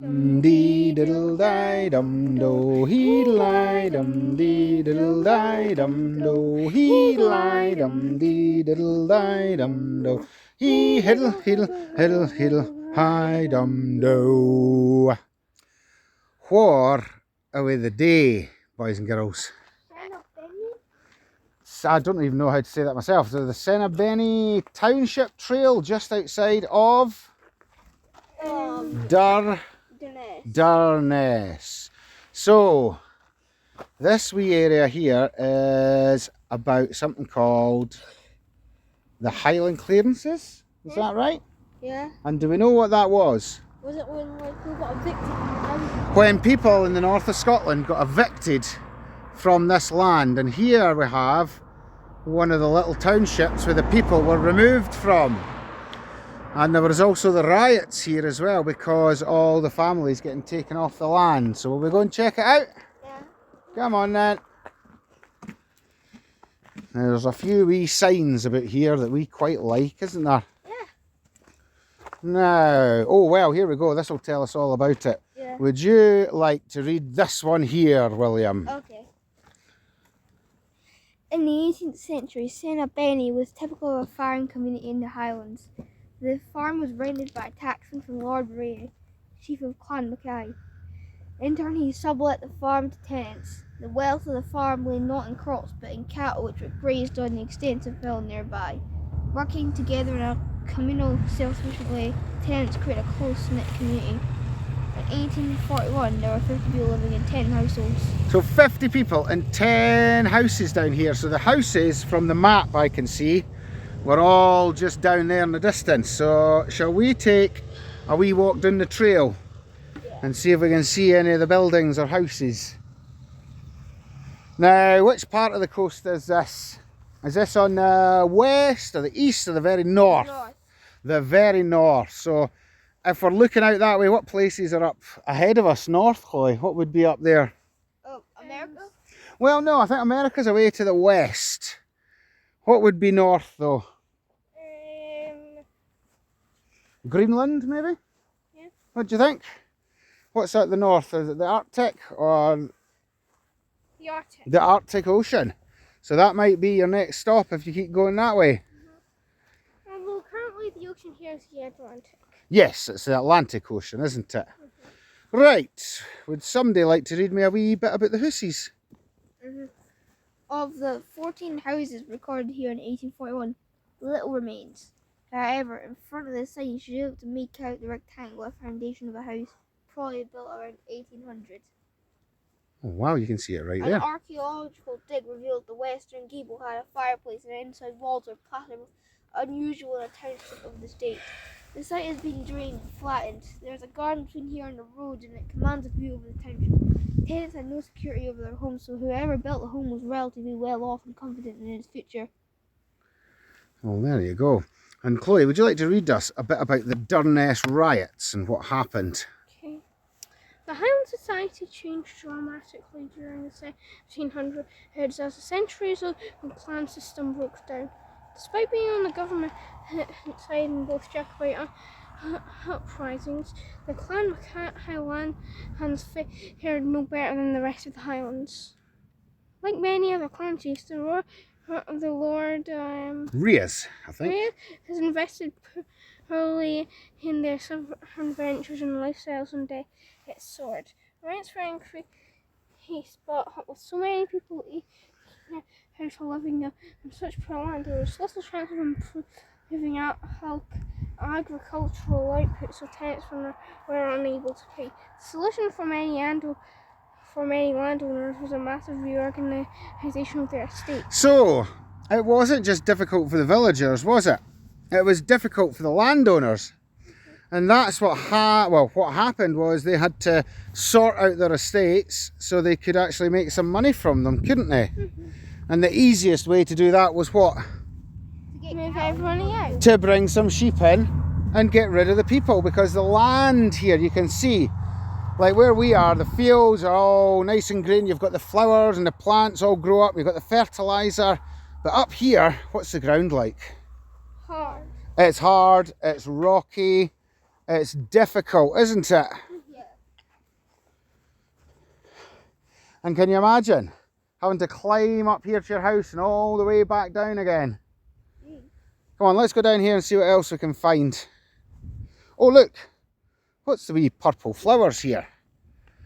Dee diddle die dum do, he lie dum dee diddle die dum do, he lie dum dee diddle die dum do, he hiddle hiddle hiddle hiddle hi dum do. What away the day, boys and girls. I don't even know how to say that myself. So the Ceannabeinne Township Trail just outside of Durness. So this wee area here is about something called the Highland clearances. Is that right? Yeah. And do we know what that was? Was it when people got evicted? When people in the north of Scotland got evicted from this land, and here we have one of the little townships where the people were removed from. And there was also the riots here as well because all the families getting taken off the land. So will we go and check it out? Yeah. Come on then. Now, there's a few wee signs about here that we quite like, isn't there? Yeah. Now, oh well, here we go. This will tell us all about it. Yeah. Would you like to read this one here, William? Okay. In the 18th century, Ceannabeinne was typical of a farming community in the Highlands. The farm was rented by Tamson from Lord Ray, chief of Clan Mackay. In turn, he sublet the farm to tenants. The wealth of the farm lay not in crops, but in cattle which were grazed on the extensive hill nearby. Working together in a communal, self-sufficient way, tenants created a close-knit community. In 1841, there were 50 people living in 10 households. So 50 people and 10 houses down here. So the houses from the map I can see were all just down there in the distance. So shall we take a wee walk down the trail and see if we can see any of the buildings or houses? Now, which part of the coast is this? Is this on the west or the east or the very north? North. The very north. So if we're looking out that way, what places are up ahead of us north, Chloe? What would be up there? Oh, America? Well, no, I think America's away to the west. What would be north, though? Greenland, maybe? Yeah. What do you think? What's at the north? Is it the Arctic or The Arctic. the Arctic Ocean? So that might be your next stop if you keep going that way. Well, currently the ocean here is the Atlantic. Yes, it's the Atlantic Ocean, isn't it? Right. Would somebody like to read me a wee bit about the hooses? Of the 14 houses recorded here in 1841, little remains. However, in front of the site, you should be able to make out the rectangular foundation of a house, probably built around 1800. Oh wow, you can see it right An there. archaeological dig revealed the western gable had a fireplace and inside walls were plastered with unusual in a township of the state. The site has been drained and flattened. There is a garden between here and the road, and it commands a view over the township. Tenants had no security over their homes, so whoever built the home was relatively well off and confident in its future. Well, there you go. And Chloe, would you like to read us a bit about the Durness riots and what happened? Okay. The Highland society changed dramatically during the 1700s as the centuries-old clan system broke down. Despite being on the government side in both Jacobite uprisings, the clan Highlands fared no better than the rest of the Highlands. Like many other clan chiefs, the Lord Reas, I think. Ray has invested poorly in their southern ventures and lifestyles and its sword. Rents were increased, but with so many people living on such poor land, there was little chance of improving agricultural output, so tenants were unable to pay. The solution for many landowners was a massive reorganisation of their estates. So, it wasn't just difficult for the villagers, was it? It was difficult for the landowners. And that's what happened was they had to sort out their estates so they could actually make some money from them, couldn't they? And the easiest way to do that was what? To move everybody out. To bring some sheep in and get rid of the people, because the land here, you can see, like where we are, the fields are all nice and green. You've got the flowers and the plants all grow up. You've got the fertiliser. But up here, what's the ground like? Hard. It's hard, it's rocky, it's difficult, isn't it? Yeah. And can you imagine having to climb up here to your house and all the way back down again? Come on, let's go down here and see what else we can find. Oh look, what's the wee purple flowers here?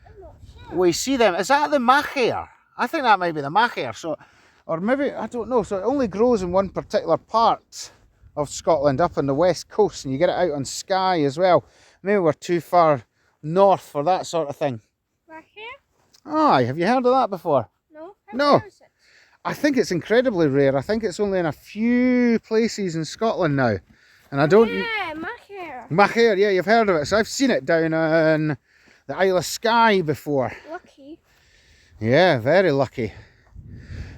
I'm not sure. We see them. Is that the machair? I think that might be the machair. So, or maybe, I don't know. So it only grows in one particular part of Scotland, up on the west coast, and you get it out on Skye as well. Maybe we're too far north for that sort of thing. Right here? Aye, have you heard of that before? No. No. Where is it? I think it's incredibly rare. I think it's only in a few places in Scotland now. And I don't... Yeah, my hair. Machair, yeah, you've heard of it. So I've seen it down on the Isle of Skye before. Lucky. Yeah, very lucky.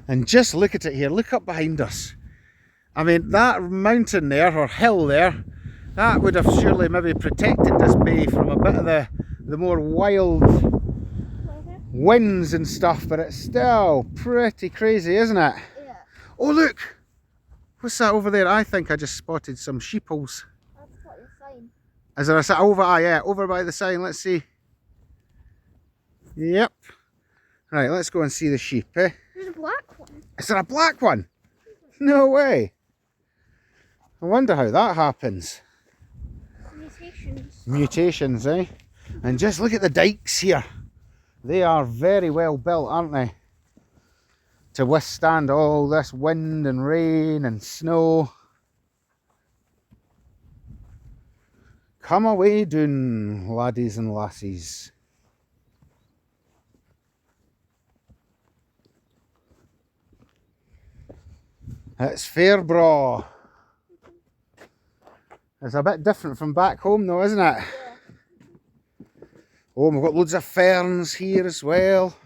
And just look at it here. Look up behind us. I mean, that mountain there, or hill there, that would have surely maybe protected this bay from a bit of the more wild winds and stuff, but it's still pretty crazy, isn't it? Yeah. Oh look! What's that over there? I think I just spotted some sheeples. That's what you're saying. Is there a sign? Over, yeah, over by the sign, let's see. Yep. Right, let's go and see the sheep, eh? There's a black one. Is there a black one? No way. I wonder how that happens. Mutations. Mutations, eh? And just look at the dikes here. They are very well built, aren't they? To withstand all this wind and rain and snow. Come away doon, laddies and lassies. It's Fairbraw. It's a bit different from back home though, isn't it? Yeah. Oh, we've got loads of ferns here as well.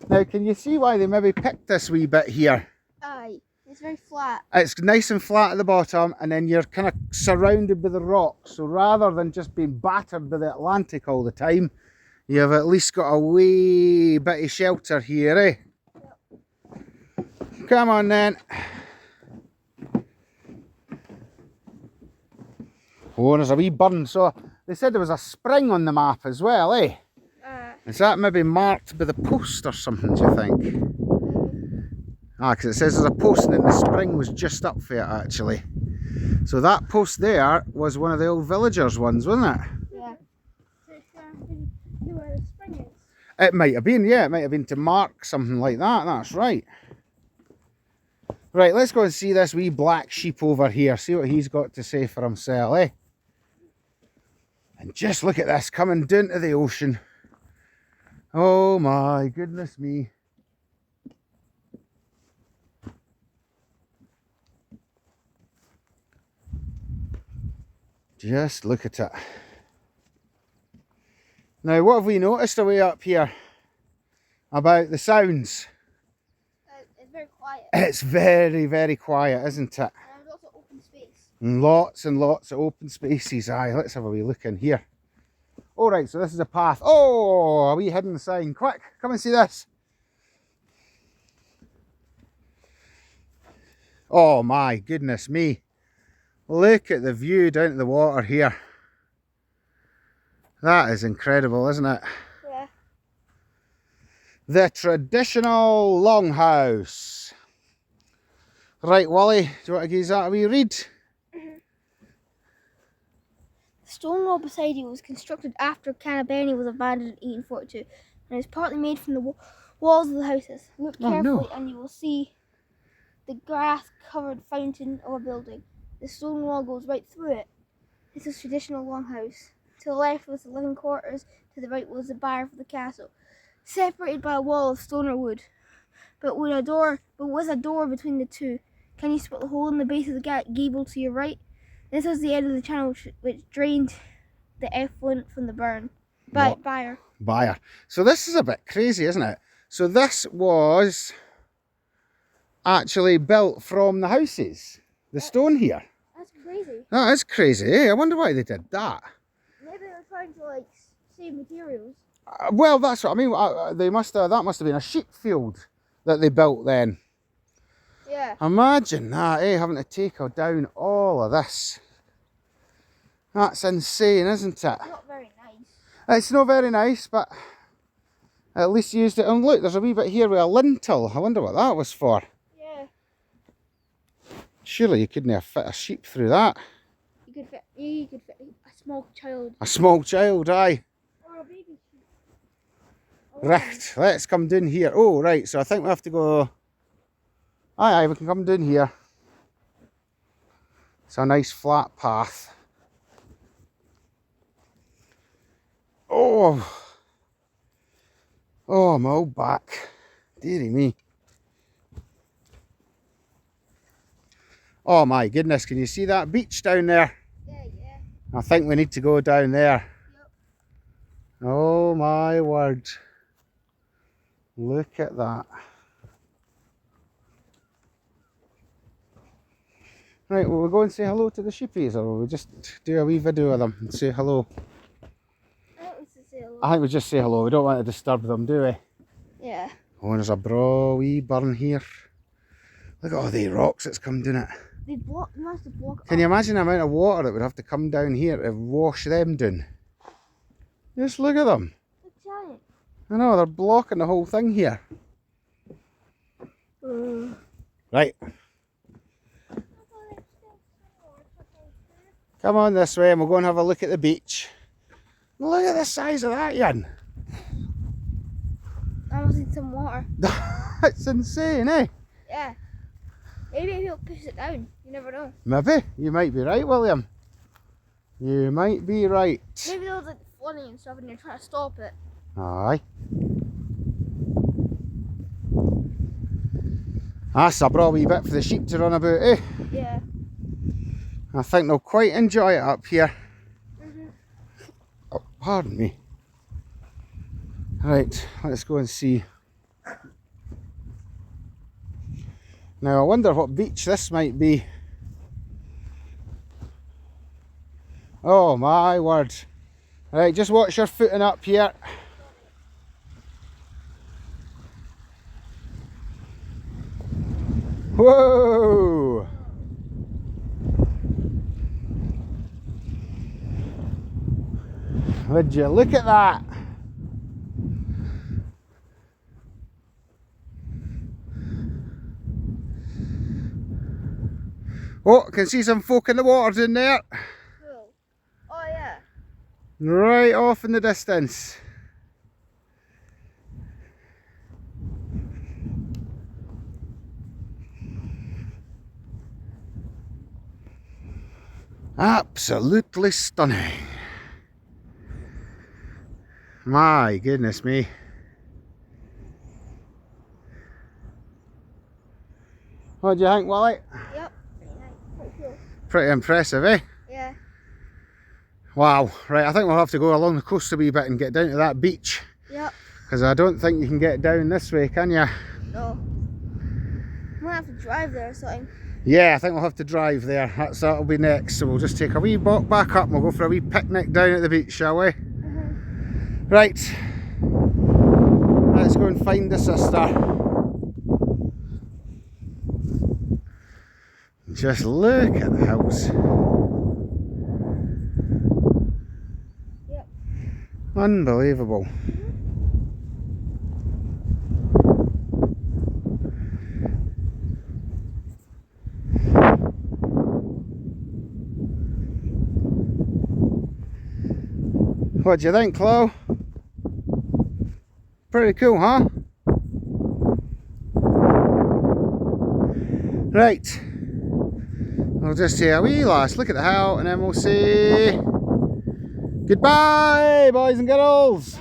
Now, can you see why they maybe picked this wee bit here? Aye. It's very flat. It's nice and flat at the bottom, and then you're kind of surrounded by the rocks. So rather than just being battered by the Atlantic all the time, you've at least got a wee bit of shelter here, eh? Yep. Come on then. Oh, there's a wee burn. So they said there was a spring on the map as well, eh? Is that maybe marked by the post or something, do you think? Ah, because it says there's a post and then the spring was just up for it, actually. So that post there was one of the old villagers' ones, wasn't it? Yeah. So it's where the spring is. It might have been, yeah. It might have been to mark something like that. That's right. Right, let's go and see this wee black sheep over here. See what he's got to say for himself, eh? And just look at this coming down to the ocean. Oh my goodness me. Just look at it. Now, what have we noticed away up here about the sounds? It's very quiet. It's very, very quiet, isn't it? And there's also open space. And lots of open spaces. Aye, let's have a wee look in here. All right, so this is a path. Oh, a wee hidden sign. Quick, come and see this. Oh my goodness me. Look at the view down to the water here. That is incredible, isn't it? Yeah. The traditional longhouse. Right, Wally, do you want to give that a wee read? The stone wall beside you was constructed after Ceannabeinne was abandoned in 1842 and is partly made from the walls of the houses. Look Oh, carefully no. and you will see the grass-covered fountain of a building. The stone wall goes right through it. This is traditional longhouse. To the left was the living quarters, to the right was the byre for the castle, separated by a wall of stone or wood, but with a door between the two. Can you spot the hole in the base of the gable to your right? This was the end of the channel which drained the effluent from the byre. Byre. So this is a bit crazy, isn't it? So this was actually built from the houses, the stone here. That's crazy. That is crazy, eh? I wonder why they did that. Maybe they were trying to save materials. Well, that's what I mean. They must that must have been a sheep field that they built then. Yeah. Imagine that, eh? Having to take down all of this. That's insane, isn't it? Not very nice. It's not very nice, but at least you used it. And look, there's a wee bit here with a lintel. I wonder what that was for. Yeah. Surely you couldn't have fit a sheep through that. You could fit a small child. A small child, aye. Or a baby sheep. Right, let's come down here. Oh, right, so I think we have to go... Aye, we can come down here. It's a nice flat path. Oh! Oh, my old back. Dearie me. Oh my goodness, can you see that beach down there? Yeah. I think we need to go down there. Yep. Oh my word. Look at that. Right, will we go and say hello to the sheepies, or will we just do a wee video of them and say hello? I think we should say hello. I think we just say hello. We don't want to disturb them, do we? Yeah. Oh, and there's a braw wee burn here. Look at all the rocks that's come down it. They must have blocked. Can you imagine the amount of water that would have to come down here to wash them down? Just look at them. It's giant. I know, they're blocking the whole thing here. Right. Come on this way and we'll go and have a look at the beach. Look at the size of that, Jan. I must need some water. That's insane, eh? Yeah. Maybe he'll push it down. You never know. Maybe. You might be right, William. You might be right. Maybe there was like flooding and stuff and they're trying to stop it. Aye. That's a braw wee bit for the sheep to run about, eh? Yeah. I think they'll quite enjoy it up here. Oh, pardon me. Right, let's go and see. Now I wonder what beach this might be. Oh my word. Right, just watch your footing up here. Whoa! Would you look at that? Oh, I can see some folk in the waters in there. Cool. Oh yeah. Right off in the distance. Absolutely stunning. My goodness me. What do you think, Wally? Yep. Pretty nice. Pretty cool. Pretty impressive, eh? Yeah. Wow. Right, I think we'll have to go along the coast a wee bit and get down to that beach. Yep. Because I don't think you can get down this way, can you? No. Might have to drive there or something. Yeah, I think we'll have to drive there. That'll be next. So we'll just take a wee walk back up and we'll go for a wee picnic down at the beach, shall we? Right. Let's go and find the sister. Just look at the house. Yep. Unbelievable. What do you think, Chloe? Pretty cool, huh? Right. We'll just say a wee last look at the house and then we'll say goodbye, boys and girls.